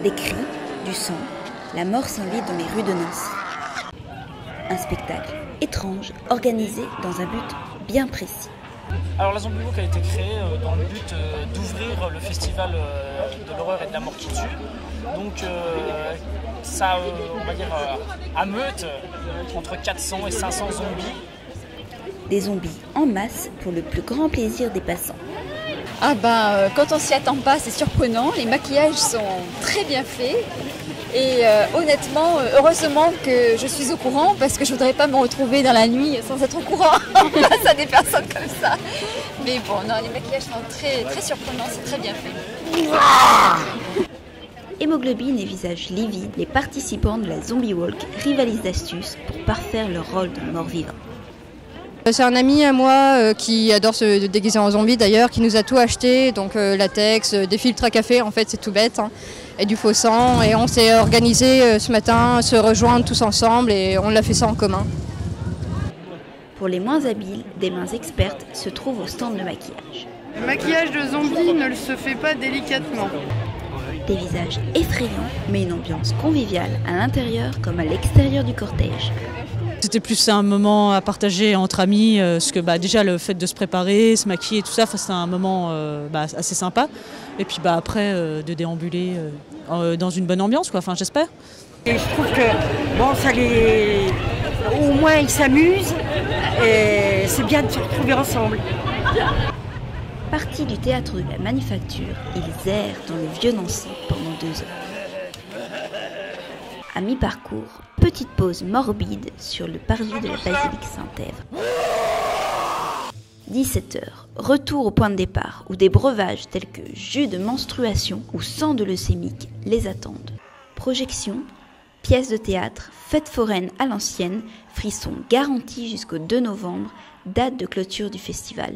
Des cris, du sang, la mort s'invite dans les rues de Nancy. Un spectacle étrange, organisé dans un but bien précis. Alors la Zombie Walk a été créée dans le but d'ouvrir le festival de l'horreur et de la mort qui tue. Donc ça, on va dire, ameute entre 400 et 500 zombies. Des zombies en masse pour le plus grand plaisir des passants. Quand on s'y attend pas, c'est surprenant. Les maquillages sont très bien faits. Et honnêtement, heureusement que je suis au courant parce que je voudrais pas me retrouver dans la nuit sans être au courant face à des personnes comme ça. Mais bon, non, les maquillages sont très, très surprenants, c'est très bien fait. Hémoglobine et visage livide, les participants de la Zombie Walk rivalisent d'astuces pour parfaire leur rôle de mort-vivant. C'est un ami à moi qui adore se déguiser en zombie d'ailleurs, qui nous a tout acheté, donc latex, des filtres à café, en fait c'est tout bête, hein, et du faux sang. Et on s'est organisé ce matin, se rejoindre tous ensemble et on l'a fait ça en commun. Pour les moins habiles, des mains expertes se trouvent au stand de maquillage. Le maquillage de zombie ne se fait pas délicatement. Des visages effrayants, mais une ambiance conviviale à l'intérieur comme à l'extérieur du cortège. C'était plus un moment à partager entre amis, parce que déjà le fait de se préparer, se maquiller, tout ça, c'était un moment assez sympa. Et puis après de déambuler dans une bonne ambiance, quoi. Enfin, j'espère. Et je trouve que au moins ils s'amusent et c'est bien de se retrouver ensemble. Partis du théâtre de la Manufacture, ils errent dans le vieux Nancy pendant 2 heures. À mi-parcours, petite pause morbide sur le parvis de la basilique Saint-Ève. 17h, retour au point de départ où des breuvages tels que jus de menstruation ou sang de leucémique les attendent. Projection, pièces de théâtre, fête foraine à l'ancienne, frissons garantis jusqu'au 2 novembre, date de clôture du festival.